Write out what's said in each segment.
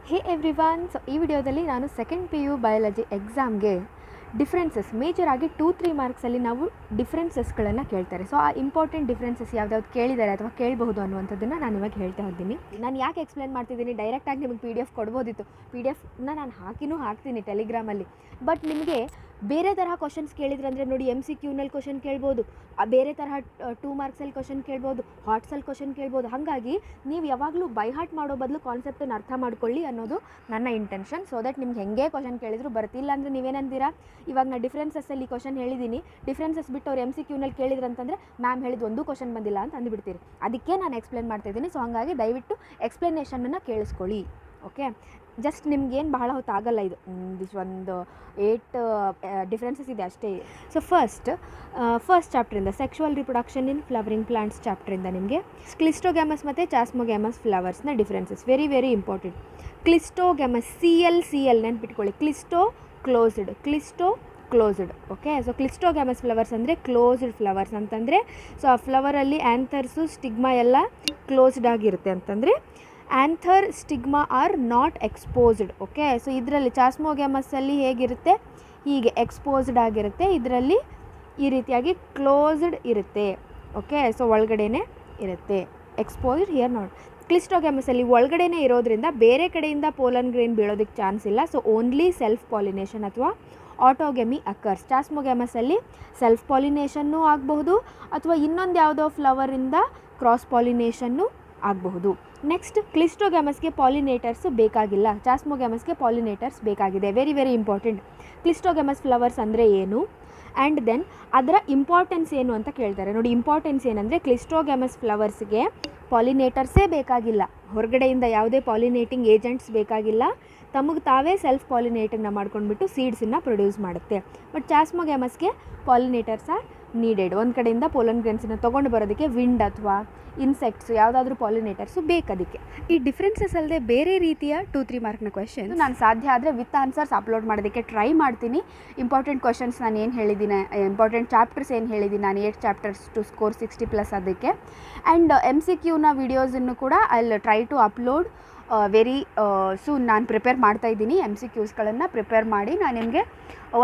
ಹೇ everyone, so ಈ ವಿಡಿಯೋದಲ್ಲಿ ನಾನು ಸೆಕೆಂಡ್ PU ಬಯಾಲಜಿ ಎಕ್ಸಾಮ್ಗೆ ಡಿಫ್ರೆನ್ಸಸ್ ಮೇಜರ್ ಆಗಿ 2-3 ಮಾರ್ಕ್ಸಲ್ಲಿ ನಾವು ಡಿಫ್ರೆನ್ಸಸ್ಗಳನ್ನು ಕೇಳ್ತಾರೆ. ಸೊ ಆ ಇಂಪಾರ್ಟೆಂಟ್ ಡಿಫ್ರೆನ್ಸಸ್ ಯಾವ್ದಾವ್ದು ಕೇಳಿದ್ದಾರೆ ಅಥವಾ ಕೇಳಬಹುದು ಅನ್ನುವಂಥದ್ದನ್ನು ನಾನು ಇವಾಗ ಹೇಳ್ತಾ ಇದ್ದೀನಿ. ನಾನು ಯಾಕೆ ಎಕ್ಸ್ಪ್ಲೇನ್ ಮಾಡ್ತಿದ್ದೀನಿ, ಡೈರೆಕ್ಟಾಗಿ ನಿಮಗೆ PDF ಕೊಡ್ಬೋದಿತ್ತು. PDF ನಾನು ಹಾಕ್ತೀನಿ ಟೆಲಿಗ್ರಾಮಲ್ಲಿ. ಬಟ್ ನಿಮಗೆ ಬೇರೆ ತರಹ ಕ್ವಶನ್ಸ್ ಕೇಳಿದ್ರಂದರೆ ನೋಡಿ, MCQನಲ್ಲಿ ಕ್ವಶನ್ ಕೇಳ್ಬೋದು, ಬೇರೆ ತರಹ 2 ಮಾರ್ಕ್ಸಲ್ಲಿ ಕ್ವಶನ್ ಕೇಳ್ಬೋದು, ಹಾಟ್ಸಲ್ಲಿ ಕ್ವಶನ್ ಕೇಳ್ಬೋದು. ಹಾಗಾಗಿ ನೀವು ಯಾವಾಗಲೂ ಬೈ ಹಾರ್ಟ್ ಮಾಡೋ ಬದಲು ಕಾನ್ಸೆಪ್ಟನ್ನು ಅರ್ಥ ಮಾಡ್ಕೊಳ್ಳಿ ಅನ್ನೋದು ನನ್ನ ಇಂಟೆನ್ಷನ್. ಸೊ ದಟ್ ನಿಮ್ಗೆ ಹೆಂಗೆ ಕ್ವಶನ್ ಕೇಳಿದ್ರು ಬರ್ತಿಲ್ಲ ಅಂದರೆ ನೀವೇನಂತೀರಾ, ಇವಾಗ ನಾನು ಡಿಫ್ರೆನ್ಸಸ್ಸಲ್ಲಿ ಕ್ವಶನ್ ಹೇಳಿದ್ದೀನಿ, ಡಿಫ್ರೆನ್ಸಸ್ ಬಿಟ್ಟು ಅವ್ರು MCQನಲ್ಲಿ ಕೇಳಿದ್ರಂತಂದರೆ ಮ್ಯಾಮ್ ಹೇಳಿದ್ದು ಒಂದೂ ಕ್ವಶನ್ ಬಂದಿಲ್ಲ ಅಂತ ಅಂದುಬಿಡ್ತೀರಿ. ಅದಕ್ಕೆ ನಾನು ಎಕ್ಸ್ಪ್ಲೇನ್ ಮಾಡ್ತಾಯಿದ್ದೀನಿ. ಸೊ ಹಾಗಾಗಿ ದಯವಿಟ್ಟು ಎಕ್ಸ್ಪ್ಲನೇಷನನ್ನು ಕೇಳಿಸ್ಕೊಳ್ಳಿ. ಓಕೆ, ಜಸ್ಟ್ ನಿಮ್ಗೇನು ಬಹಳ ಹೊತ್ತು ಆಗಲ್ಲ, ಇದು ಒಂದು 8 ಡಿಫ್ರೆನ್ಸಸ್ ಇದೆ ಅಷ್ಟೇ. ಸೊ ಫಸ್ಟ್ ಚಾಪ್ಟ್ರಿಂದ sexual reproduction in flowering plants ಚಾಪ್ಟ್ರಿಂದ ನಿಮಗೆ ಕ್ಲಿಸ್ಟೋಗ್ಯಾಮಸ್ ಮತ್ತು ಚಾಸ್ಮೋಗ್ಯಾಮಸ್ ಫ್ಲವರ್ಸ್ನ differences very very important. Cleistogamous CL ನೆನ್ಪಿಟ್ಕೊಳ್ಳಿ, cleisto closed. Okay, so cleistogamous flowers ಅಂದರೆ ಕ್ಲೋಸ್ಡ್ ಫ್ಲವರ್ಸ್ ಅಂತಂದರೆ, ಸೊ ಆ ಫ್ಲವರಲ್ಲಿ ಆ್ಯಂಥರ್ಸು ಸ್ಟಿಗ್ಮಾ ಎಲ್ಲ ಕ್ಲೋಸ್ಡ್ ಆಗಿರುತ್ತೆ ಅಂತಂದರೆ anther stigma are not exposed. Okay, so ಇದರಲ್ಲಿ ಚಾಸ್ಮೋಗ್ಯಾಮಸ್ಸಲ್ಲಿ ಹೇಗಿರುತ್ತೆ, ಹೀಗೆ ಎಕ್ಸ್ಪೋಸ್ಡ್ ಆಗಿರುತ್ತೆ, ಇದರಲ್ಲಿ ಈ ರೀತಿಯಾಗಿ ಕ್ಲೋಸ್ಡ್ ಇರುತ್ತೆ. ಓಕೆ, ಸೊ ಒಳಗಡೆನೇ ಇರುತ್ತೆ, ಎಕ್ಸ್ಪೋಸ್ಡ್ ಹಿಯರ್ ನಾಟ್. ಕ್ಲಿಸ್ಟೋಗ್ಯಾಮಸಲ್ಲಿ ಒಳಗಡೆನೇ ಇರೋದ್ರಿಂದ ಬೇರೆ ಕಡೆಯಿಂದ ಪೋಲನ್ ಗ್ರೇನ್ ಬೀಳೋದಕ್ಕೆ ಚಾನ್ಸ್ ಇಲ್ಲ. ಸೊ ಓನ್ಲಿ ಸೆಲ್ಫ್ ಪಾಲಿನೇಷನ್ ಅಥವಾ ಆಟೋಗೆಮಿ ಅಕರ್ಸ್. ಚಾಸ್ಮೋಗ್ಯಾಮಸಲ್ಲಿ ಸೆಲ್ಫ್ ಪಾಲಿನೇಷನ್ನು ಆಗಬಹುದು ಅಥವಾ ಇನ್ನೊಂದು ಯಾವುದೋ ಫ್ಲವರಿಂದ ಕ್ರಾಸ್ ಪಾಲಿನೇಷನ್ನು ಆಗಬಹುದು. ನೆಕ್ಸ್ಟ್, ಕ್ಲಿಸ್ಟೋಗ್ಯಾಮಸ್ಗೆ ಪಾಲಿನೇಟರ್ಸ್ ಬೇಕಾಗಿಲ್ಲ, ಚಾಸ್ಮೋಗ್ಯಾಮಸ್ಗೆ ಪಾಲಿನೇಟರ್ಸ್ ಬೇಕಾಗಿದೆ. Very very important. Cleistogamous flowers ಅಂದರೆ ಏನು ಆ್ಯಂಡ್ ದೆನ್ ಅದರ ಇಂಪಾರ್ಟೆನ್ಸ್ ಏನು ಅಂತ ಕೇಳ್ತಾರೆ. ನೋಡಿ, ಇಂಪಾರ್ಟೆನ್ಸ್ ಏನಂದರೆ ಕ್ಲಿಸ್ಟೋಗ್ಯಾಮಸ್ ಫ್ಲವರ್ಸ್ಗೆ ಪಾಲಿನೇಟರ್ಸೇ ಬೇಕಾಗಿಲ್ಲ, ಹೊರಗಡೆಯಿಂದ ಯಾವುದೇ ಪಾಲಿನೇಟಿಂಗ್ ಏಜೆಂಟ್ಸ್ ಬೇಕಾಗಿಲ್ಲ, ತಮಗೆ ತಾವೇ ಸೆಲ್ಫ್ ಪಾಲಿನೇಟನ್ನು ಮಾಡ್ಕೊಂಡ್ಬಿಟ್ಟು ಸೀಡ್ಸನ್ನು ಪ್ರೊಡ್ಯೂಸ್ ಮಾಡುತ್ತೆ. ಬಟ್ ಚಾಸ್ಮೋಗ್ಯಾಮಸ್ಗೆ ಪಾಲಿನೇಟರ್ಸ್ ಆರ್ ನೀಡೆಡ್. ಒಂದು ಕಡೆಯಿಂದ ಪೋಲನ್ ಗ್ರೇನ್ಸನ್ನು ತೊಗೊಂಡು ಬರೋದಕ್ಕೆ ವಿಂಡ್ ಅಥವಾ ಇನ್ಸೆಕ್ಟ್ಸ್ ಯಾವುದಾದ್ರೂ ಪಾಲಿನೇಟರ್ಸು ಬೇಕದಕ್ಕೆ. ಈ ಡಿಫ್ರೆನ್ಸಸ್ ಅಲ್ಲದೆ ಬೇರೆ ರೀತಿಯ 2-3 ಮಾರ್ಕ್ನ ಕ್ವೆಶನ್ ನಾನು ಸಾಧ್ಯ ಆದರೆ ವಿತ್ ಆನ್ಸರ್ಸ್ ಅಪ್ಲೋಡ್ ಮಾಡೋದಕ್ಕೆ ಟ್ರೈ ಮಾಡ್ತೀನಿ. ಇಂಪಾರ್ಟೆಂಟ್ ಕ್ವೆಶನ್ಸ್ ನಾನು ಏನು ಹೇಳಿದ್ದೀನಿ, ಇಂಪಾರ್ಟೆಂಟ್ ಚಾಪ್ಟರ್ಸ್ ಏನು ಹೇಳಿದ್ದೀನಿ ನಾನು, 8 ಚಾಪ್ಟರ್ಸ್ ಟು ಸ್ಕೋರ್ 60+ ಅದಕ್ಕೆ. ಆ್ಯಂಡ್ MCQನ ವೀಡಿಯೋಸನ್ನು ಕೂಡ I will try to upload very soon. ನಾನು ಪ್ರಿಪೇರ್ ಮಾಡ್ತಾಯಿದ್ದೀನಿ, MCQಸ್ಗಳನ್ನು ಪ್ರಿಪೇರ್ ಮಾಡಿ ನಾನು ನಿಮಗೆ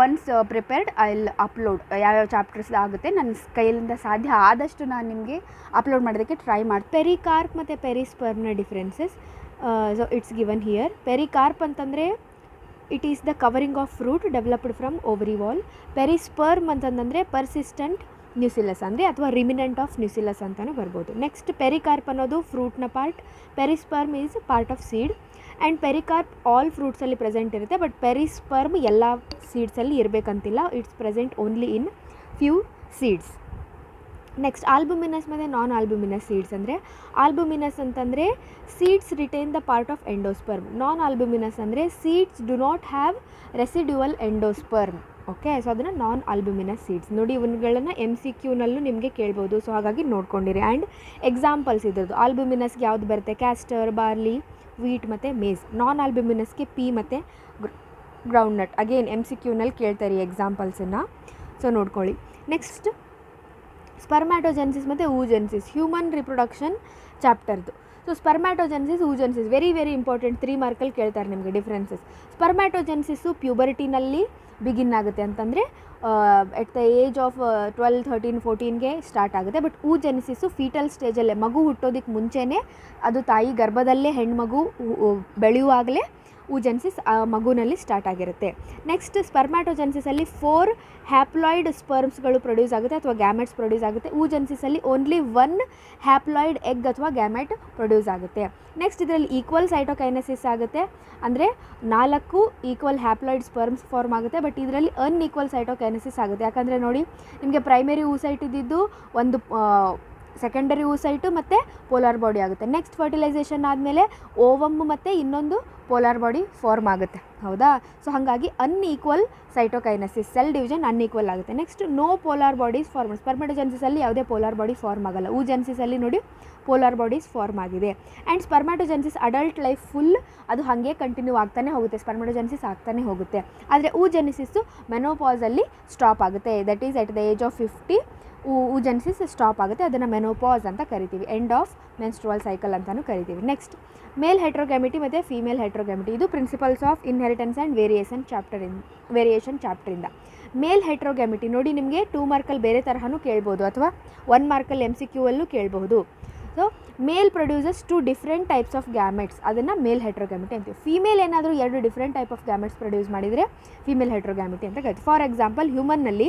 once prepared I will upload. ಯಾವ್ಯಾವ ಚಾಪ್ಟರ್ಸ್ ಆಗುತ್ತೆ ನನ್ನ ಕೈಯಿಂದ ಸಾಧ್ಯ ಆದಷ್ಟು ನಾನು ನಿಮಗೆ ಅಪ್ಲೋಡ್ ಮಾಡೋದಕ್ಕೆ ಟ್ರೈ ಮಾಡಿ. ಪೆರಿಕಾರ್ಪ್ ಮತ್ತು ಪೆರಿಸ್ಪರ್ಮ್ನ differences. So it's given here. Pericarp ಅಂತಂದರೆ it is the covering of fruit developed from ovary wall. Perisperm ಅಂತಂದರೆ ಪರ್ಸಿಸ್ಟೆಂಟ್ ನ್ಯೂಸಿಲಸ್ ಅಂದರೆ ಅಥವಾ ರಿಮಿನೆಂಟ್ ಆಫ್ ನ್ಯೂಸಿಲಸ್ ಅಂತಲೂ ಬರ್ಬೋದು. ನೆಕ್ಸ್ಟ್, ಪೆರಿಕಾರ್ಪ್ ಅನ್ನೋದು ಫ್ರೂಟ್ನ part, perisperm is part of seed. And pericarp all ಫ್ರೂಟ್ಸಲ್ಲಿ present ಇರುತ್ತೆ, ಬಟ್ ಪೆರಿಸ್ಪರ್ಮ್ ಎಲ್ಲ ಸೀಡ್ಸಲ್ಲಿ ಇರಬೇಕಂತಿಲ್ಲ, it's present only in few seeds. Next, albuminous ಮತ್ತು ನಾನ್ ಆಲ್ಬುಮಿನಸ್ ಸೀಡ್ಸ್ ಅಂದರೆ, ಆಲ್ಬುಮಿನಸ್ ಅಂತಂದರೆ seeds retain the part of endosperm. Non albuminous ಅಂದರೆ seeds do not have residual endosperm. Okay, so ಅದನ್ನು non albuminous seeds. ನೋಡಿ, ಇವುಗಳನ್ನು MCQನಲ್ಲೂ ನಿಮಗೆ ಕೇಳ್ಬೋದು, so ಹಾಗಾಗಿ ನೋಡ್ಕೊಂಡಿರಿ. ಆ್ಯಂಡ್ ಎಕ್ಸಾಂಪಲ್ಸ್ ಇದ್ರದ್ದು, ಆಲ್ಬುಮಿನಸ್ಗೆ ಯಾವುದು ಬರುತ್ತೆ, ಕ್ಯಾಸ್ಟರ್, ಬಾರ್ಲಿ, ವೀಟ್ ಮತ್ತು ಮೇಸ್. ನಾನ್ ಆಲ್ಬುಮಿನಸ್ಗೆ ಪೀ ಮತ್ತು ಗ್ರೌಂಡ್ನಟ್. ಅಗೇನ್ MCQನಲ್ಲಿ ಕೇಳ್ತಾರೆ ಎಕ್ಸಾಂಪಲ್ಸನ್ನು, ಸೊ ನೋಡ್ಕೊಳ್ಳಿ. ನೆಕ್ಸ್ಟ್, ಸ್ಪರ್ಮ್ಯಾಟೋಜೆನ್ಸಿಸ್ ಮತ್ತು ಊಜೆನ್ಸಿಸ್, ಹ್ಯೂಮನ್ ರಿಪ್ರೊಡಕ್ಷನ್ ಚಾಪ್ಟರ್ದು. So spermatogenesis, oogenesis very very important. 3 ಮಾರ್ಕಲ್ಲಿ ಕೇಳ್ತಾರೆ ನಿಮಗೆ ಡಿಫ್ರೆನ್ಸಸ್. ಸ್ಪರ್ಮ್ಯಾಟೋಜೆನ್ಸಿಸ್ಸು ಪ್ಯೂಬರಿಟಿನಲ್ಲಿ ಬಿಗಿನ್ ಆಗುತ್ತೆ ಅಂತಂದರೆ ಎಟ್ ದ ಏಜ್ ಆಫ್ 12, 13, 14ಗೆ ಸ್ಟಾರ್ಟ್ ಆಗುತ್ತೆ. ಬಟ್ ಊಜೆನಿಸಿಸ್ಸು ಫೀಟಲ್ ಸ್ಟೇಜಲ್ಲೇ, ಮಗು ಹುಟ್ಟೋದಕ್ಕೆ ಮುಂಚೆನೇ, ಅದು ತಾಯಿ ಗರ್ಭದಲ್ಲೇ ಹೆಣ್ಮಗು ಬೆಳೆಯುವಾಗಲೇ ಊಜೆನ್ಸಿಸ್ ಆ ಮಗುನಲ್ಲಿ ಸ್ಟಾರ್ಟ್ ಆಗಿರುತ್ತೆ. ನೆಕ್ಸ್ಟ್, ಸ್ಪರ್ಮ್ಯಾಟೋಜೆನ್ಸಿಸಲ್ಲಿ 4 ಹ್ಯಾಪ್ಲಾಯ್ಡ್ ಸ್ಪರ್ಮ್ಸ್ಗಳು ಪ್ರೊಡ್ಯೂಸ್ ಆಗುತ್ತೆ ಅಥವಾ ಗ್ಯಾಮೆಟ್ಸ್ ಪ್ರೊಡ್ಯೂಸ್ ಆಗುತ್ತೆ. ಊಜೆನ್ಸಿಸಲ್ಲಿ ಓನ್ಲಿ 1 ಹ್ಯಾಪ್ಲಾಯ್ಡ್ ಎಗ್ ಅಥವಾ ಗ್ಯಾಮೆಟ್ ಪ್ರೊಡ್ಯೂಸ್ ಆಗುತ್ತೆ. ನೆಕ್ಸ್ಟ್, ಇದರಲ್ಲಿ ಈಕ್ವಲ್ ಸೈಟೋಕೈನೆಸಿಸ್ ಆಗುತ್ತೆ, ಅಂದರೆ 4 ಈಕ್ವಲ್ ಹ್ಯಾಪ್ಲಾಯ್ಡ್ ಸ್ಪರ್ಮ್ಸ್ ಫಾರ್ಮ್ ಆಗುತ್ತೆ. ಬಟ್ ಇದರಲ್ಲಿ ಅನ್ಈಕ್ವಲ್ ಸೈಟೋಕೈನೆಸಿಸ್ ಆಗುತ್ತೆ. ಯಾಕಂದರೆ ನೋಡಿ, ನಿಮಗೆ ಪ್ರೈಮರಿ ಊಸೈಟ್ ಇದ್ದಿದ್ದು ಒಂದು, ಸೆಕೆಂಡರಿ ಊಸೈಟು ಮತ್ತು ಪೋಲಾರ್ ಬಾಡಿ ಆಗುತ್ತೆ. ನೆಕ್ಸ್ಟ್, ಫರ್ಟಿಲೈಸೇಷನ್ ಆದಮೇಲೆ ಓವಮ್ ಮತ್ತು ಇನ್ನೊಂದು ಪೋಲಾರ್ ಬಾಡಿ ಫಾರ್ಮ್ ಆಗುತ್ತೆ, ಹೌದಾ? ಸೊ ಹಾಗಾಗಿ unequal cytokinesis, cell division unequal ಆಗುತ್ತೆ. Next, no polar bodies form. ಸ್ಪರ್ಮ್ಯಾಟೋಜೆನ್ಸಿಸಲ್ಲಿ ಯಾವುದೇ ಪೋಲಾರ್ ಬಾಡಿ ಫಾರ್ಮ್ ಆಗೋಲ್ಲ. ಊಜೆನ್ಸಿಸಲ್ಲಿ ನೋಡಿ ಪೋಲಾರ್ ಬಾಡೀಸ್ ಫಾರ್ಮ್ ಆಗಿದೆ. And spermatogenesis adult life full ಅದು ಹಾಗೆ ಕಂಟಿನ್ಯೂ ಆಗ್ತಾನೆ ಹೋಗುತ್ತೆ, ಸ್ಪರ್ಮ್ಯಾಟೋಜೆನ್ಸಿಸ್ ಆಗ್ತಾನೆ ಹೋಗುತ್ತೆ. ಆದರೆ ಊಜೆನಿಸಿಸ್ಸು ಮೆನೋಪಾಸಲ್ಲಿ ಸ್ಟಾಪ್ ಆಗುತ್ತೆ, that is at the age of 50 oogenesis stop ಆಗುತ್ತೆ. ಅದನ್ನು ಮೆನೋಪಾಸ್ ಅಂತ ಕರಿತೀವಿ, ಎಂಡ್ ಆಫ್ ಮೆನ್ಸ್ಟ್ರುವಲ್ ಸೈಕಲ್ ಅಂತಲೂ ಕರಿತೀವಿ. ನೆಕ್ಸ್ಟ್ ಮೇಲ್ ಹೆಟ್ರೋಗ್ಯಾಮಿಟಿ ಮತ್ತು ಫೀಮೇಲ್ ಹೆಟ್ರೋಗ್ಯಾಮಿಟಿ. ಇದು principles of inheritance and variation ಚಾಪ್ಟರಿಂದ. ಮೇಲ್ ಹೆಟ್ರೋಗ್ಯಾಮಿಟಿ ನೋಡಿ, ನಿಮಗೆ 2 ಮಾರ್ಕಲ್ಲಿ ಬೇರೆ ತರಹನೂ ಕೇಳ್ಬೋದು ಅಥವಾ 1 ಮಾರ್ಕಲ್ಲಿ MCQ ಅಲ್ಲೂ ಕೇಳಬಹುದು. So male produces 2 different types of gametes, ಅದನ್ನು ಮೇಲ್ ಹೆಟ್ರೋಗ್ಯಾಮಿಟಿ ಅಂತೀವಿ. ಫೀಮೇಲ್ ಏನಾದರೂ 2 different type of gametes produce ಮಾಡಿದರೆ ಫೀಮೇಲ್ ಹೆಟ್ರೋಗ್ಯಾಮಿಟಿ ಅಂತ ಕರಿತೀವಿ. ಫಾರ್ ಎಕ್ಸಾಂಪಲ್, ಹ್ಯೂಮನ್ನಲ್ಲಿ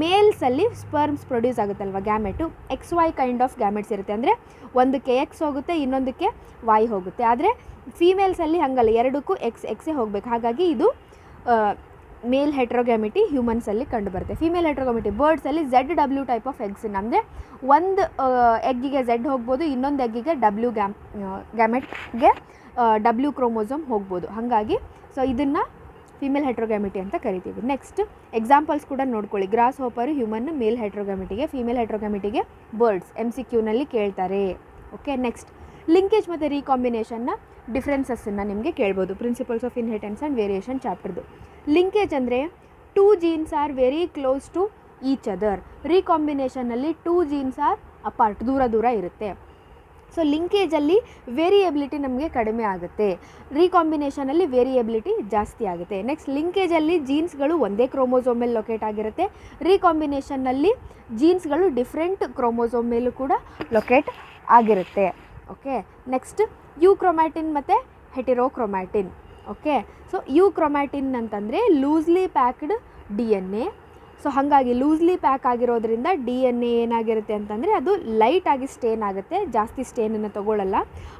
ಮೇಲ್ಸಲ್ಲಿ ಸ್ಪರ್ಮ್ಸ್ ಪ್ರೊಡ್ಯೂಸ್ ಆಗುತ್ತಲ್ವ gamete, XY kind of gametes ಇರುತ್ತೆ. ಅಂದರೆ ಒಂದಕ್ಕೆ X ಹೋಗುತ್ತೆ, ಇನ್ನೊಂದಕ್ಕೆ Y ಹೋಗುತ್ತೆ. ಆದರೆ ಫೀಮೇಲ್ಸಲ್ಲಿ ಹಾಗಲ್ಲ, ಎರಡಕ್ಕೂ ಎಕ್ಸೇ ಹೋಗಬೇಕು. ಹಾಗಾಗಿ ಇದು ಮೇಲ್ ಹೆಟ್ರೋಗ್ಯಾಮಿಟಿ ಹ್ಯೂಮನ್ಸಲ್ಲಿ ಕಂಡುಬರುತ್ತೆ. Female heterogamety ಬರ್ಡ್ಸಲ್ಲಿ ZW type of ಎಗ್ಸನ್ನು, ಅಂದರೆ ಒಂದು ಎಗ್ಗಿಗೆ Z ಹೋಗ್ಬೋದು, ಇನ್ನೊಂದು ಎಗ್ಗಿಗೆ ಗ್ಯಾಮೆಟ್ಗೆ W ಕ್ರೋಮೋಸೋಮ್ ಹೋಗ್ಬೋದು. ಹಾಗಾಗಿ ಸೊ ಇದನ್ನು ಫೀಮೇಲ್ ಹೆಟ್ರೋಗ್ಯಾಮಿಟಿ ಅಂತ ಕರಿತೀವಿ. ನೆಕ್ಸ್ಟ್ ಎಕ್ಸಾಂಪಲ್ಸ್ ಕೂಡ ನೋಡ್ಕೊಳ್ಳಿ. ಗ್ರಾಸ್ ಹೋಪರು ಹ್ಯೂಮನ್ ಮೇಲ್ ಹೆಟ್ರೋಗ್ಯಾಮಿಟಿಗೆ, ಫೀಮೇಲ್ ಹೆಟ್ರೋಗ್ಯಾಮಿಟಿಗೆ ಬರ್ಡ್ಸ್ MCQನಲ್ಲಿ ಕೇಳ್ತಾರೆ. ಓಕೆ, ನೆಕ್ಸ್ಟ್ ಲಿಂಕೇಜ್ ಮತ್ತು ರೀಕಾಂಬಿನೇಷನ್ನ ಡಿಫ್ರೆನ್ಸಸ್ಸನ್ನು ನಿಮಗೆ ಕೇಳ್ಬೋದು. Principles of inheritance and variation ಚಾಪ್ಟರ್ದು. ಲಿಂಕೇಜ್ ಅಂದರೆ 2 genes are very close to each other. ರೀಕಾಂಬಿನೇಷನಲ್ಲಿ 2 ಜೀನ್ಸ್ ಆರ್ ಅಪಾರ್ಟ್, ದೂರ ಇರುತ್ತೆ. ಸೊ ಲಿಂಕೇಜಲ್ಲಿ ವೇರಿಯಬಿಲಿಟಿ ನಮಗೆ ಕಡಿಮೆ ಆಗುತ್ತೆ, ರೀಕಾಂಬಿನೇಷನಲ್ಲಿ ವೇರಿಯಬಿಲಿಟಿ ಜಾಸ್ತಿ ಆಗುತ್ತೆ. ನೆಕ್ಸ್ಟ್ ಲಿಂಕೇಜಲ್ಲಿ ಜೀನ್ಸ್ಗಳು ಒಂದೇ ಕ್ರೋಮೋಸೋಮ್ ಮೇಲೆ ಲೊಕೇಟ್ ಆಗಿರುತ್ತೆ, ರೀಕಾಂಬಿನೇಷನ್ನಲ್ಲಿ ಜೀನ್ಸ್ಗಳು ಡಿಫ್ರೆಂಟ್ ಕ್ರೋಮೋಸೋಮ್ ಮೇಲೂ ಕೂಡ ಲೊಕೇಟ್ ಆಗಿರುತ್ತೆ. ಓಕೆ, ನೆಕ್ಸ್ಟ್ ಯೂಕ್ರೊಮ್ಯಾಟಿನ್ ಮತ್ತು ಹೆಟೆರೋಕ್ರೊಮ್ಯಾಟಿನ್. ಓಕೆ, ಸೊ ಯೂಕ್ರೊಮ್ಯಾಟಿನ್ ಅಂತಂದರೆ ಲೂಸ್ಲಿ ಪ್ಯಾಕ್ಡ್ DNA. ಸೊ ಹಾಗಾಗಿ ಲೂಸ್ಲಿ ಪ್ಯಾಕ್ ಆಗಿರೋದ್ರಿಂದ DNA ಏನಾಗಿರುತ್ತೆ ಅಂತಂದರೆ ಅದು ಲೈಟಾಗಿ ಸ್ಟೇನ್ ಆಗುತ್ತೆ, ಜಾಸ್ತಿ ಸ್ಟೇನನ್ನು ತೊಗೊಳ್ಳಲ್ಲ.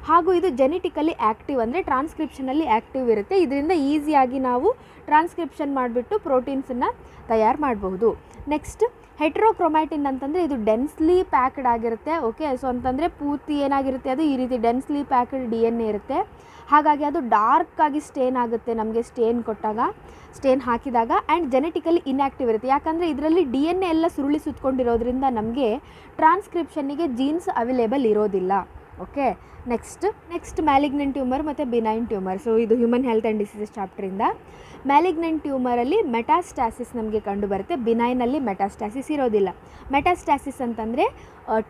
ಹಾಗೂ ಇದು ಜೆನೆಟಿಕಲಿ ಆ್ಯಕ್ಟಿವ್, ಅಂದರೆ ಟ್ರಾನ್ಸ್ಕ್ರಿಪ್ಷನಲ್ಲಿ ಆ್ಯಕ್ಟಿವ್ ಇರುತ್ತೆ. ಇದರಿಂದ ಈಸಿಯಾಗಿ ನಾವು ಟ್ರಾನ್ಸ್ಕ್ರಿಪ್ಷನ್ ಮಾಡಿಬಿಟ್ಟು ಪ್ರೋಟೀನ್ಸನ್ನು ತಯಾರು ಮಾಡಬಹುದು. ನೆಕ್ಸ್ಟ್ ಹೆಟ್ರೋಕ್ರೊಮ್ಯಾಟಿನ್ ಅಂತಂದರೆ ಇದು ಡೆನ್ಸ್ಲಿ ಪ್ಯಾಕ್ಡ್ ಆಗಿರುತ್ತೆ. ಓಕೆ, ಸೊ ಅಂತಂದರೆ ಪೂರ್ತಿ ಏನಾಗಿರುತ್ತೆ, ಅದು ಈ ರೀತಿ ಡೆನ್ಸ್ಲಿ ಪ್ಯಾಕ್ಡ್ DNA ಇರುತ್ತೆ. ಹಾಗಾಗಿ ಅದು ಡಾರ್ಕಾಗಿ ಸ್ಟೇನ್ ಆಗುತ್ತೆ ನಮಗೆ ಸ್ಟೇನ್ ಹಾಕಿದಾಗ. ಆ್ಯಂಡ್ ಜೆನೆಟಿಕಲಿ ಇನ್ಆ್ಯಕ್ಟಿವ್ ಇರುತ್ತೆ, ಯಾಕಂದರೆ ಇದರಲ್ಲಿ DNA ಎಲ್ಲ ಸುರುಳಿ ಸುತ್ತಕೊಂಡಿರೋದ್ರಿಂದ ನಮಗೆ ಟ್ರಾನ್ಸ್ಕ್ರಿಪ್ಷನ್ನಿಗೆ ಜೀನ್ಸ್ ಅವೈಲೇಬಲ್ ಇರೋದಿಲ್ಲ. ಓಕೆ, ನೆಕ್ಸ್ಟ್ ಮ್ಯಾಲಿಗ್ನೆಂಟ್ ಟ್ಯೂಮರ್ ಮತ್ತು ಬಿನೈನ್ ಟ್ಯೂಮರ್. ಸೊ ಇದು ಹ್ಯೂಮನ್ ಹೆಲ್ತ್ ಆ್ಯಂಡ್ ಡಿಸೀಸಸ್ ಚಾಪ್ಟರಿಂದ. ಮ್ಯಾಲಿಗ್ನೆಂಟ್ ಟ್ಯೂಮರಲ್ಲಿ ಮೆಟಾಸ್ಟ್ಯಾಸಿಸ್ ನಮಗೆ ಕಂಡುಬರುತ್ತೆ, ಬಿನೈನಲ್ಲಿ ಮೆಟಾಸ್ಟ್ಯಾಸಿಸ್ ಇರೋದಿಲ್ಲ. ಮೆಟಾಸ್ಟ್ಯಾಸಿಸ್ ಅಂತಂದರೆ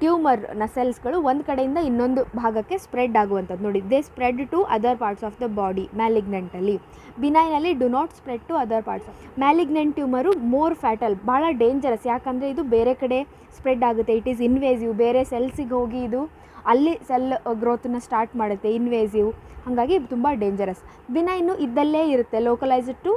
ಟ್ಯೂಮರ್ನ ಸೆಲ್ಸ್ಗಳು ಒಂದು ಕಡೆಯಿಂದ ಇನ್ನೊಂದು ಭಾಗಕ್ಕೆ ಸ್ಪ್ರೆಡ್ ಆಗುವಂಥದ್ದು. ನೋಡಿ, they spread to other parts of the body ಮ್ಯಾಲಿಗ್ನೆಂಟಲ್ಲಿ. ಬಿನೈನಲ್ಲಿ do not spread to other parts. Malignant tumour more fatal, ಭಾಳ ಡೇಂಜರಸ್, ಯಾಕಂದರೆ ಇದು ಬೇರೆ ಕಡೆ ಸ್ಪ್ರೆಡ್ ಆಗುತ್ತೆ. ಇಟ್ ಈಸ್ ಇನ್ವೇಸಿವ್, ಬೇರೆ ಸೆಲ್ಸಿಗೆ ಹೋಗಿ ಇದು ಅಲ್ಲಿ ಸೆಲ್ ಗ್ರೋತನ್ನು ಸ್ಟಾರ್ಟ್ ಮಾಡುತ್ತೆ, ಇನ್ವೇಸಿವ್. ಹಾಗಾಗಿ ತುಂಬ ಡೇಂಜರಸ್. ಬಿನೈನು ಇದ್ದಲ್ಲೇ ಇರುತ್ತೆ, ಲೋಕಲೈಸ್ಡ್ ಟು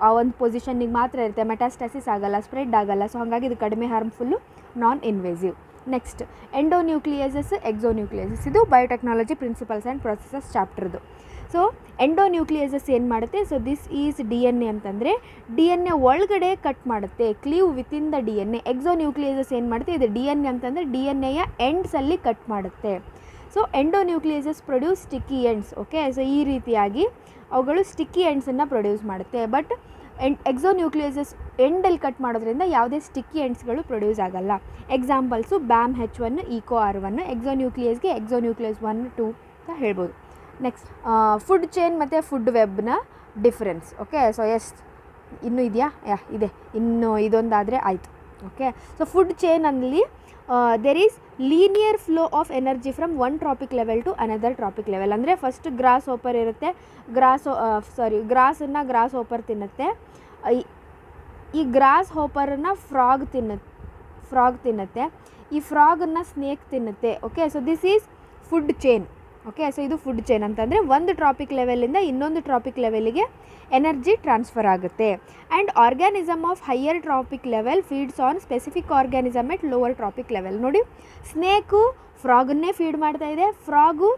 ಆ ಒಂದು ಪೊಸಿಷನ್ನಿಗೆ ಮಾತ್ರ ಇರುತ್ತೆ, ಮೆಟಾಸ್ಟಾಸಿಸ್ ಆಗಲ್ಲ, ಸ್ಪ್ರೆಡ್ ಆಗಲ್ಲ. ಸೊ ಹಾಗಾಗಿ ಇದು ಕಡಿಮೆ ಹಾರ್ಮ್ಫುಲ್ಲು, ನಾನ್ ಇನ್ವೇಸಿವ್. Next endonucleases, exonucleases. ಇದು ಬಯೋಟೆಕ್ನಾಲಜಿ ಪ್ರಿನ್ಸಿಪಲ್ಸ್ ಆ್ಯಂಡ್ ಪ್ರೊಸೆಸಸ್ ಚಾಪ್ಟರ್ದು. ಸೊ ಎಂಡೋನ್ಯೂಕ್ಲಿಯಸಸ್ ಏನು ಮಾಡುತ್ತೆ, ಸೊ ದಿಸ್ ಈಸ್ DNA ಅಂತಂದರೆ DNA ಒಳಗಡೆ ಕಟ್ ಮಾಡುತ್ತೆ, cleave within the DNA. Exonucleases ಏನು ಮಾಡುತ್ತೆ, ಇದು DNA ಅಂತಂದರೆ DNAಯ ಎಂಡ್ಸಲ್ಲಿ ಕಟ್ ಮಾಡುತ್ತೆ. So endonucleases produce sticky ends. Okay, so ಈ ರೀತಿಯಾಗಿ ಅವುಗಳು ಸ್ಟಿಕ್ಕಿ ಎಂಡ್ಸನ್ನು ಪ್ರೊಡ್ಯೂಸ್ ಮಾಡುತ್ತೆ. ಬಟ್ ಎಕ್ಸೋನ್ಯೂಕ್ಲಿಯಸಸ್ ಎಂಡಲ್ಲಿ ಕಟ್ ಮಾಡೋದ್ರಿಂದ ಯಾವುದೇ ಸ್ಟಿಕ್ಕಿ ಎಂಡ್ಸ್ಗಳು ಪ್ರೊಡ್ಯೂಸ್ ಆಗಲ್ಲ. Examples BAM-H1, ECO-R1. ಎಕ್ಸೋನ್ಯೂಕ್ಲಿಯಸ್ಗೆ ಎಕ್ಸೋನ್ಯೂಕ್ಲಿಯಸ್ 1, 2 ಅಂತ ಹೇಳ್ಬೋದು. ನೆಕ್ಸ್ಟ್ ಫುಡ್ ಚೈನ್ ಮತ್ತು ಫುಡ್ ವೆಬ್ನ ಡಿಫ್ರೆನ್ಸ್. ಓಕೆ, ಸೊ ಇನ್ನೂ ಇದೆಯಾ? ಇದೆ, ಇನ್ನು ಇದೊಂದಾದರೆ ಆಯಿತು. ಓಕೆ, ಸೊ ಫುಡ್ ಚೈನಲ್ಲಿ there is linear flow of energy from one trophic level to another trophic level. ಅಂದರೆ ಫಸ್ಟ್ ಗ್ರಾಸ್ ಹೋಪರ್ ಇರುತ್ತೆ, ಗ್ರಾಸನ್ನು ಗ್ರಾಸ್ ಹೋಪರ್ ತಿನ್ನುತ್ತೆ. ಈ ಗ್ರಾಸ್ ಹೋಪರನ್ನು ಫ್ರಾಗ್ ತಿನ್ನುತ್ತೆ. ಈ ಫ್ರಾಗನ್ನು ಸ್ನೇಕ್ ತಿನ್ನುತ್ತೆ. Okay, so this is food chain. Okay, so ಇದು ಫುಡ್ ಚೈನ್ ಅಂತಂದರೆ ಒಂದು ಟ್ರಾಪಿಕ್ ಲೆವೆಲಿಂದ ಇನ್ನೊಂದು ಟ್ರಾಪಿಕ್ ಲೆವೆಲಿಗೆ ಎನರ್ಜಿ ಟ್ರಾನ್ಸ್ಫರ್ ಆಗುತ್ತೆ. And organism of higher trophic level feeds on specific organism at lower trophic level. ನೋಡಿ, ಸ್ನೇಕು ಫ್ರಾಗನ್ನೇ ಫೀಡ್ ಮಾಡ್ತಾ ಇದೆ, ಫ್ರಾಗು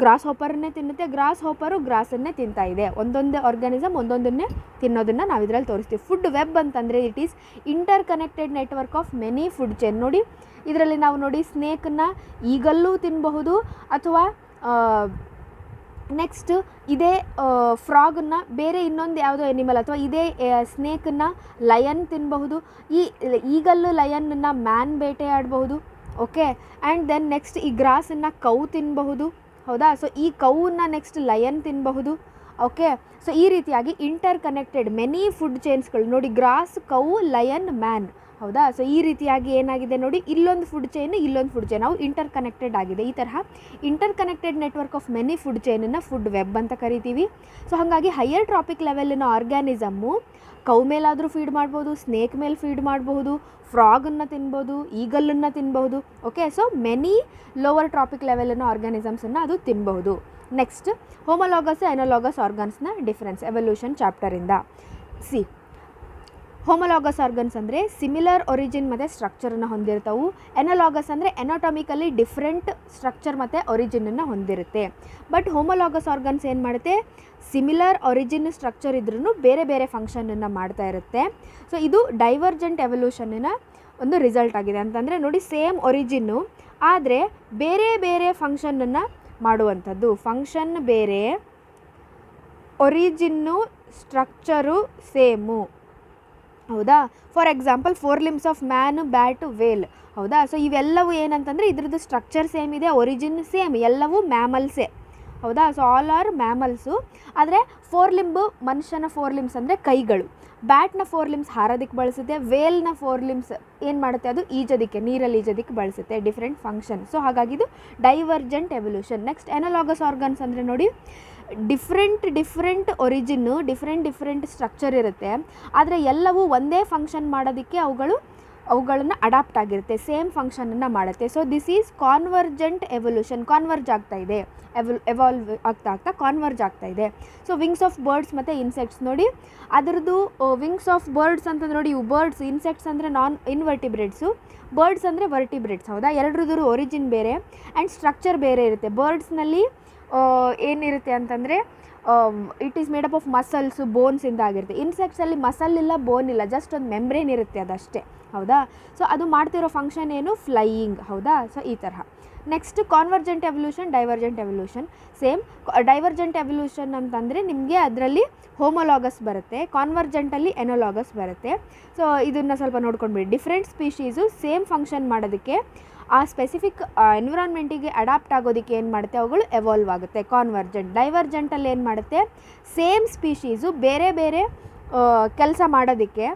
ಗ್ರಾಸ್ ಹೋಪರನ್ನೇ ತಿನ್ನುತ್ತೆ, ಗ್ರಾಸ್ ಹೋಪರು ಗ್ರಾಸನ್ನೇ ತಿಂತಾ ಇದೆ. ಒಂದೊಂದೇ ಆರ್ಗ್ಯಾನಿಸಮ್ ಒಂದೊಂದನ್ನೇ ತಿನ್ನೋದನ್ನು ನಾವು ಇದರಲ್ಲಿ ತೋರಿಸ್ತೀವಿ. ಫುಡ್ ವೆಬ್ ಅಂತಂದರೆ it is inter connected network of many food chain. ನೋಡಿ, ಇದರಲ್ಲಿ ನಾವು ನೋಡಿ ಸ್ನೇಕನ್ನು ಈಗಲ್ಲೂ ತಿನ್ನಬಹುದು, ಅಥವಾ ನೆಕ್ಸ್ಟ್ ಇದೇ ಫ್ರಾಗನ್ನು ಬೇರೆ ಇನ್ನೊಂದು ಯಾವುದೋ ಎನಿಮಲ್, ಅಥವಾ ಇದೇ ಸ್ನೇಕನ್ನು ಲಯನ್ ತಿನ್ನಬಹುದು. ಈಗಲ್ಲೂ ಲಯನ್ನನ್ನು ಮ್ಯಾನ್ ಬೇಟೆಯಾಡಬಹುದು. ಓಕೆ, ಆ್ಯಂಡ್ ದೆನ್ ನೆಕ್ಸ್ಟ್ ಈ ಗ್ರಾಸನ್ನು ಕೌ ತಿನ್ನಬಹುದು. ಹೌದಾ? ಸೊ ಈ ಕೌವನ್ನು ನೆಕ್ಸ್ಟ್ ಲಯನ್ ತಿನ್ನಬಹುದು. ಓಕೆ. ಸೊ ಈ ರೀತಿಯಾಗಿ ಇಂಟರ್ ಕನೆಕ್ಟೆಡ್ ಮೆನಿ ಫುಡ್ ಚೈನ್ಸ್ಗಳು ನೋಡಿ, ಗ್ರಾಸ್, ಕೌ, ಲಯನ್, ಮ್ಯಾನ್, ಹೌದಾ. ಸೊ ಈ ರೀತಿಯಾಗಿ ಏನಾಗಿದೆ ನೋಡಿ, ಇಲ್ಲೊಂದು ಫುಡ್ ಚೈನ್, ಇಲ್ಲೊಂದು ಫುಡ್ ಚೈನ್, ಅವು ಇಂಟರ್ ಕನೆಕ್ಟೆಡ್ ಆಗಿದೆ. ಈ ತರಹ interconnected network of many food ಚೈನನ್ನು ಫುಡ್ ವೆಬ್ ಅಂತ ಕರಿತೀವಿ. ಸೊ ಹಾಗಾಗಿ ಹೈಯರ್ ಟ್ರಾಪಿಕ್ ಲೆವೆಲಿನ ಆರ್ಗ್ಯಾನಿಸಮ್ಮು ಕೌ ಮೇಲಾದರೂ ಫೀಡ್ ಮಾಡ್ಬೋದು, ಸ್ನೇಕ್ ಮೇಲೆ ಫೀಡ್ ಮಾಡಬಹುದು, ಫ್ರಾಗನ್ನು ತಿನ್ಬೋದು, ಈಗಲನ್ನು ತಿನ್ಬಹುದು. Okay. So many lower trophic ಲೆವೆಲಿನ ಆರ್ಗ್ಯಾನಿಸಮ್ಸನ್ನು ಅದು ತಿನ್ನಬಹುದು. ನೆಕ್ಸ್ಟ್ ಹೋಮೋಲಾಗಸ್ ಎನೋಲಾಗಸ್ ಆರ್ಗನ್ಸ್ನ ಡಿಫ್ರೆನ್ಸ್ ಎವಲ್ಯೂಷನ್ ಚಾಪ್ಟರಿಂದ. ಸಿ, ಹೋಮೋಲಾಗಸ್ ಆರ್ಗನ್ಸ್ ಅಂದರೆ ಸಿಮಿಲರ್ ಒರಿಜಿನ್ ಮತ್ತು ಸ್ಟ್ರಕ್ಚರನ್ನು ಹೊಂದಿರ್ತಾವೆ. ಎನೋಲಾಗಸ್ ಅಂದರೆ ಎನಾಟಮಿಕಲಿ ಡಿಫ್ರೆಂಟ್ ಸ್ಟ್ರಕ್ಚರ್ ಮತ್ತು ಒರಿಜಿನನ್ನು ಹೊಂದಿರುತ್ತೆ. ಬಟ್ ಹೋಮೋಲಾಗಸ್ ಆರ್ಗನ್ಸ್ ಏನು ಮಾಡುತ್ತೆ, ಸಿಮಿಲರ್ ಒರಿಜಿನ್ ಸ್ಟ್ರಕ್ಚರ್ ಇದ್ರೂ ಬೇರೆ ಬೇರೆ ಫಂಕ್ಷನನ್ನು ಮಾಡ್ತಾ ಇರುತ್ತೆ. ಸೊ ಇದು ಡೈವರ್ಜೆಂಟ್ ಎವಲ್ಯೂಷನ್ನಿನ ಒಂದು ರಿಸಲ್ಟ್ ಆಗಿದೆ. ಅಂತಂದರೆ ನೋಡಿ, ಸೇಮ್ ಒರಿಜಿನ್ನು ಆದರೆ ಬೇರೆ ಬೇರೆ ಫಂಕ್ಷನನ್ನು ಮಾಡುವಂಥದ್ದು. ಫಂಕ್ಷನ್ ಬೇರೆ, ಒರಿಜಿನ್ನು ಸ್ಟ್ರಕ್ಚರು ಸೇಮು, ಹೌದಾ. For example 4 limbs of man, bat, whale, ಹೌದಾ. ಸೊ ಇವೆಲ್ಲವೂ ಏನಂತಂದರೆ ಇದ್ರದ್ದು ಸ್ಟ್ರಕ್ಚರ್ ಸೇಮ್ ಇದೆ, ಒರಿಜಿನ್ ಸೇಮ್, ಎಲ್ಲವೂ ಮ್ಯಾಮಲ್ಸೇ, ಹೌದಾ. So all are mammals. ಆದರೆ 4 limb ಮನುಷ್ಯನ 4 limbs ಅಂದರೆ ಕೈಗಳು, ಬ್ಯಾಟ್ನ 4 limbs ಹಾರೋದಕ್ಕೆ ಬಳಸುತ್ತೆ, ವೇಲ್ನ 4 limbs ಏನು ಮಾಡುತ್ತೆ, ಅದು ಈಜೋದಕ್ಕೆ, ನೀರಲ್ಲಿ ಈಜೋದಕ್ಕೆ ಬಳಸುತ್ತೆ. Different function. ಸೊ ಹಾಗಾಗಿ ಇದು ಡೈವರ್ಜೆಂಟ್ ಎವಲ್ಯೂಷನ್. ನೆಕ್ಸ್ಟ್ ಎನೋಲಾಗಸ್ ಆರ್ಗನ್ಸ್ ಅಂದರೆ ನೋಡಿ, ಡಿಫ್ರೆಂಟ್ ಒರಿಜಿನ್ನು, ಡಿಫ್ರೆಂಟ್ ಸ್ಟ್ರಕ್ಚರ್ ಇರುತ್ತೆ, ಆದರೆ ಎಲ್ಲವೂ ಒಂದೇ ಫಂಕ್ಷನ್ ಮಾಡೋದಕ್ಕೆ ಅವುಗಳನ್ನು ಅಡಾಪ್ಟ್ ಆಗಿರುತ್ತೆ, ಸೇಮ್ ಫಂಕ್ಷನನ್ನು ಮಾಡುತ್ತೆ. So this is convergent evolution. Converge ಆಗ್ತಾ ಇದೆ, ಎವಾಲ್ವ್ ಆಗ್ತಾ ಕಾನ್ವರ್ಜ್ ಆಗ್ತಾ ಇದೆ. ಸೊ ವಿಂಗ್ಸ್ ಆಫ್ ಬರ್ಡ್ಸ್ ಮತ್ತು ಇನ್ಸೆಕ್ಟ್ಸ್ ನೋಡಿ, ಅದರದ್ದು ವಿಂಗ್ಸ್ ಆಫ್ ಬರ್ಡ್ಸ್ ಅಂತ ನೋಡಿ, ಇವು ಬರ್ಡ್ಸ್, ಇನ್ಸೆಕ್ಟ್ಸ್ ಅಂದರೆ ನಾನ್ ಇನ್ವರ್ಟಿಬ್ರೇಟ್ಸು, ಬರ್ಡ್ಸ್ ಅಂದರೆ ವರ್ಟಿಬ್ರೇಟ್ಸ್, ಹೌದಾ. ಎರಡರದ್ದು ಒರಿಜಿನ್ ಬೇರೆ ಆ್ಯಂಡ್ ಸ್ಟ್ರಕ್ಚರ್ ಬೇರೆ ಇರುತ್ತೆ. ಬರ್ಡ್ಸ್ನಲ್ಲಿ ಏನಿರುತ್ತೆ ಅಂತಂದರೆ it is made up of muscles, ಬೋನ್ಸಿಂದ ಆಗಿರುತ್ತೆ. ಇನ್ಸೆಕ್ಟ್ಸಲ್ಲಿ ಮಸಲ್ ಇಲ್ಲ, ಬೋನ್ ಇಲ್ಲ, ಜಸ್ಟ್ ಒಂದು ಮೆಂಬ್ರೇನ್ ಇರುತ್ತೆ, ಅದಷ್ಟೇ, ಹೌದಾ. ಸೊ ಅದು ಮಾಡ್ತಿರೋ ಫಂಕ್ಷನ್ ಏನು, ಫ್ಲೈಯಿಂಗ್, ಹೌದಾ. ಸೊ ಈ ತರಹ. Next convergent evolution, divergent evolution. Same divergent evolution ಅಂತಂದರೆ ನಿಮಗೆ ಅದರಲ್ಲಿ ಹೋಮೋಲಾಗಸ್ ಬರುತ್ತೆ, ಕಾನ್ವರ್ಜೆಂಟಲ್ಲಿ ಎನೋಲಾಗಸ್ ಬರುತ್ತೆ. ಸೊ ಇದನ್ನು ಸ್ವಲ್ಪ ನೋಡ್ಕೊಂಡ್ಬಿಡಿ. ಡಿಫ್ರೆಂಟ್ ಸ್ಪೀಶೀಸು ಸೇಮ್ ಫಂಕ್ಷನ್ ಮಾಡೋದಕ್ಕೆ, ಆ ಸ್ಪೆಸಿಫಿಕ್ ಎನ್ವಿರಾನ್ಮೆಂಟಿಗೆ ಅಡಾಪ್ಟ್ ಆಗೋದಕ್ಕೆ ಏನು ಮಾಡುತ್ತೆ, ಅವುಗಳು ಎವಾಲ್ವ್ ಆಗುತ್ತೆ. ಕಾನ್ವರ್ಜೆಂಟ್. ಡೈವರ್ಜೆಂಟಲ್ಲಿ ಏನು ಮಾಡುತ್ತೆ, ಸೇಮ್ ಸ್ಪೀಶೀಸು ಬೇರೆ ಬೇರೆ ಕೆಲಸ ಮಾಡೋದಕ್ಕೆ,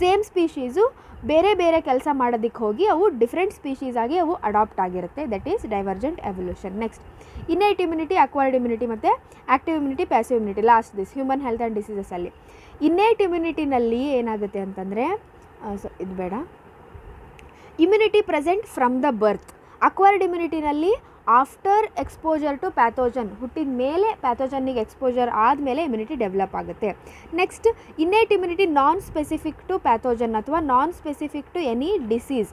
ಸೇಮ್ ಸ್ಪೀಶೀಸು ಬೇರೆ ಬೇರೆ ಕೆಲಸ ಮಾಡೋದಕ್ಕೆ ಹೋಗಿ ಅವು ಡಿಫ್ರೆಂಟ್ ಸ್ಪೀಶೀಸ್ ಆಗಿ ಅವು ಅಡಾಪ್ಟ್ ಆಗಿರುತ್ತೆ. That is divergent evolution. Next innate immunity, acquired immunity ಮತ್ತು active immunity, passive immunity. Last this human health and ಡಿಸೀಸಸಲ್ಲಿ ಇನ್ನೇಟ್ ಇಮ್ಯುನಿಟಿನಲ್ಲಿ ಏನಾಗುತ್ತೆ ಅಂತಂದರೆ, ಇದು ಬೇಡ, immunity present from the birth. Acquired ಇಮ್ಯುನಿಟಿನಲ್ಲಿ ಆಫ್ಟರ್ ಎಕ್ಸ್ಪೋಜರ್ ಟು ಪ್ಯಾಥೋಜನ್, ಹುಟ್ಟಿದ ಮೇಲೆ ಪ್ಯಾಥೋಜನ್ನಿಗೆ ಎಕ್ಸ್ಪೋಜರ್ ಆದಮೇಲೆ ಇಮ್ಯುನಿಟಿ ಡೆವಲಪ್ ಆಗುತ್ತೆ. Next innate immunity non specific to pathogen ಅಥವಾ non specific to any disease.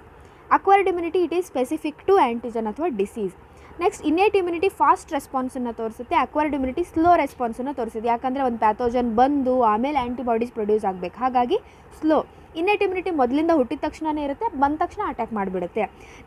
Acquired immunity it is specific to antigen ಅಥವಾ disease. Next innate immunity fast ರೆಸ್ಪಾನ್ಸನ್ನು ತೋರಿಸುತ್ತೆ, acquired immunity slow ರೆಸ್ಪಾನ್ಸನ್ನು ತೋರಿಸುತ್ತೆ. ಯಾಕಂದರೆ ಒಂದು ಪ್ಯಾಥೋಜನ್ ಬಂದು ಆಮೇಲೆ ಆ್ಯಂಟಿಬಾಡೀಸ್ ಪ್ರೊಡ್ಯೂಸ್ ಆಗಬೇಕು, ಹಾಗಾಗಿ ಸ್ಲೋ. ಇನ್ನೇಟ್ ಇಮ್ಯುನಿಟಿ ಮೊದಲಿಂದ ಹುಟ್ಟಿದ ತಕ್ಷಣವೇ ಇರುತ್ತೆ, ಬಂದ ತಕ್ಷಣ ಅಟ್ಯಾಕ್ ಮಾಡಿಬಿಡುತ್ತೆ.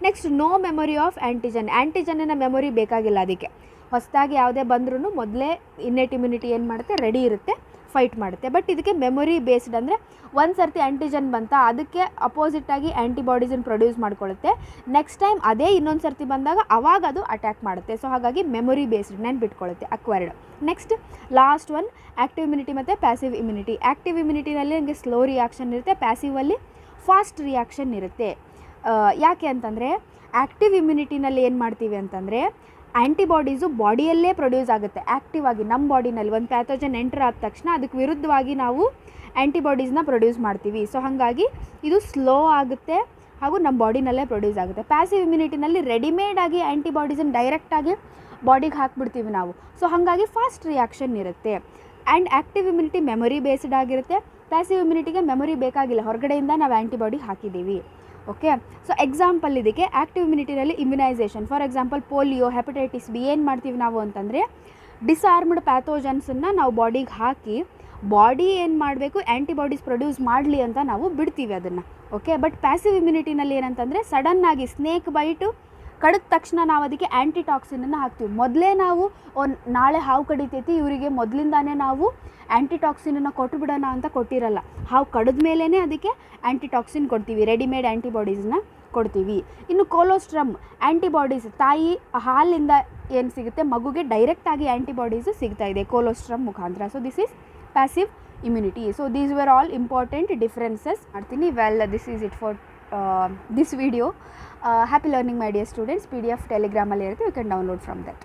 Next no memory of antigen. ಆ್ಯಂಟಿಜನ್ನಿನ ಮೆಮೊರಿ ಬೇಕಾಗಿಲ್ಲ ಅದಕ್ಕೆ, ಹೊಸದಾಗಿ ಯಾವುದೇ ಬಂದ್ರೂ ಮೊದಲೇ ಇನ್ನೇಟ್ ಇಮ್ಯುನಿಟಿ ಏನು ಮಾಡುತ್ತೆ, ರೆಡಿ ಇರುತ್ತೆ, ಫೈಟ್ ಮಾಡುತ್ತೆ. ಬಟ್ ಇದಕ್ಕೆ ಮೆಮೊರಿ ಬೇಸ್ಡ್, ಅಂದರೆ ಒಂದು ಸರ್ತಿ ಆ್ಯಂಟಿಜನ್ ಬಂತ ಅದಕ್ಕೆ ಅಪೋಸಿಟಾಗಿ ಆ್ಯಂಟಿಬಾಡೀಸನ್ನು ಪ್ರೊಡ್ಯೂಸ್ ಮಾಡ್ಕೊಳ್ಳುತ್ತೆ. ನೆಕ್ಸ್ಟ್ ಟೈಮ್ ಅದೇ ಇನ್ನೊಂದು ಸರ್ತಿ ಬಂದಾಗ ಅವಾಗ ಅದು ಅಟ್ಯಾಕ್ ಮಾಡುತ್ತೆ. ಸೊ ಹಾಗಾಗಿ ಮೆಮೊರಿ ಬೇಸ್ಡ್ ನೆನ್ಪಿಟ್ಕೊಳ್ಳುತ್ತೆ acquired. Next last one active immunity ಮತ್ತು ಪ್ಯಾಸಿವ್ ಇಮ್ಯುನಿಟಿ. ಆ್ಯಕ್ಟಿವ್ ಇಮ್ಯುನಿಟಿನಲ್ಲಿ ನಿಮಗೆ ಸ್ಲೋ ರಿಯಾಕ್ಷನ್ ಇರುತ್ತೆ, ಪ್ಯಾಸಿವಲ್ಲಿ ಫಾಸ್ಟ್ ರಿಯಾಕ್ಷನ್ ಇರುತ್ತೆ. ಯಾಕೆ ಅಂತಂದರೆ ಆ್ಯಕ್ಟಿವ್ ಇಮ್ಯುನಿಟಿನಲ್ಲಿ ಏನು ಮಾಡ್ತೀವಿ ಅಂತಂದರೆ ಆ್ಯಂಟಿಬಾಡೀಸು ಬಾಡಿಯಲ್ಲೇ ಪ್ರೊಡ್ಯೂಸ್ ಆಗುತ್ತೆ ಆ್ಯಕ್ಟಿವ್ ಆಗಿ. ನಮ್ಮ ಬಾಡಿನಲ್ಲಿ ಒಂದು ಪ್ಯಾಥೋಜನ್ ಎಂಟರ್ ಆದ ತಕ್ಷಣ ಅದಕ್ಕೆ ವಿರುದ್ಧವಾಗಿ ನಾವು ಆ್ಯಂಟಿಬಾಡೀಸ್ನ ಪ್ರೊಡ್ಯೂಸ್ ಮಾಡ್ತೀವಿ. ಸೊ ಹಾಗಾಗಿ ಇದು ಸ್ಲೋ ಆಗುತ್ತೆ ಹಾಗೂ ನಮ್ಮ ಬಾಡಿನಲ್ಲೇ ಪ್ರೊಡ್ಯೂಸ್ ಆಗುತ್ತೆ. ಪ್ಯಾಸಿವ್ ಇಮ್ಯುನಿಟಿನಲ್ಲಿ ರೆಡಿಮೇಡಾಗಿ ಆ್ಯಂಟಿಬಾಡೀಸನ್ನು ಡೈರೆಕ್ಟಾಗಿ ಬಾಡಿಗೆ ಹಾಕಿಬಿಡ್ತೀವಿ ನಾವು. ಸೊ ಹಾಗಾಗಿ ಫಾಸ್ಟ್ ರಿಯಾಕ್ಷನ್ ಇರುತ್ತೆ. And active immunity memory based ಆಗಿರುತ್ತೆ. ಪ್ಯಾಸಿವ್ ಇಮ್ಯುನಿಟಿಗೆ ಮೆಮೊರಿ ಬೇಕಾಗಿಲ್ಲ, ಹೊರಗಡೆಯಿಂದ ನಾವು ಆ್ಯಂಟಿಬಾಡಿ ಹಾಕಿದ್ದೀವಿ. ಓಕೆ. ಸೊ ಎಕ್ಸಾಂಪಲ್ ಇದಕ್ಕೆ ಆ್ಯಕ್ಟಿವ್ ಇಮ್ಯುನಿಟಿನಲ್ಲಿ immunisation. For example polio, hepatitis B ಏನು ಮಾಡ್ತೀವಿ ನಾವು ಅಂತಂದರೆ ಡಿಸ್ಆರ್ಮ್ಡ್ ಪ್ಯಾಥೋಜನ್ಸನ್ನು ನಾವು ಬಾಡಿಗೆ ಹಾಕಿ ಬಾಡಿ ಏನು ಮಾಡಬೇಕು, ಆ್ಯಂಟಿಬಾಡೀಸ್ ಪ್ರೊಡ್ಯೂಸ್ ಮಾಡಲಿ ಅಂತ ನಾವು ಬಿಡ್ತೀವಿ ಅದನ್ನು. ಓಕೆ. ಬಟ್ ಪ್ಯಾಸಿವ್ ಇಮ್ಯುನಿಟಿನಲ್ಲಿ ಏನಂತಂದರೆ ಸಡನ್ನಾಗಿ ಸ್ನೇಕ್ ಬೈಟು ಕಡಿದ ತಕ್ಷಣ ನಾವು ಅದಕ್ಕೆ ಆ್ಯಂಟಿಟಾಕ್ಸಿನನ್ನು ಹಾಕ್ತೀವಿ. ಮೊದಲೇ ನಾವು ನಾಳೆ ಹಾವು ಕಡಿತೈತಿ ಇವರಿಗೆ ಮೊದಲಿಂದಾನೇ ನಾವು ಆ್ಯಂಟಿಟಾಕ್ಸಿನನ್ನು ಕೊಟ್ಟು ಬಿಡೋಣ ಅಂತ ಕೊಟ್ಟಿರಲ್ಲ. ಹಾವು ಕಡಿದ ಮೇಲೇ ಅದಕ್ಕೆ ಆ್ಯಂಟಿಟಾಕ್ಸಿನ್ ಕೊಡ್ತೀವಿ, ರೆಡಿಮೇಡ್ ಆ್ಯಂಟಿಬಾಡೀಸನ್ನ ಕೊಡ್ತೀವಿ. ಇನ್ನು ಕೊಲೋಸ್ಟ್ರಮ್ ಆ್ಯಂಟಿಬಾಡೀಸ್, ತಾಯಿ ಹಾಲಿಂದ ಏನು ಸಿಗುತ್ತೆ ಮಗುಗೆ ಡೈರೆಕ್ಟಾಗಿ ಆ್ಯಂಟಿಬಾಡೀಸು ಸಿಗ್ತಾ ಇದೆ ಕೊಲೋಸ್ಟ್ರಮ್ ಮುಖಾಂತರ. So this is passive immunity. So these were all important differences. Well, this is it for this video. Happy learning, my dear students. PDF Telegram alli irutte, you can download from that.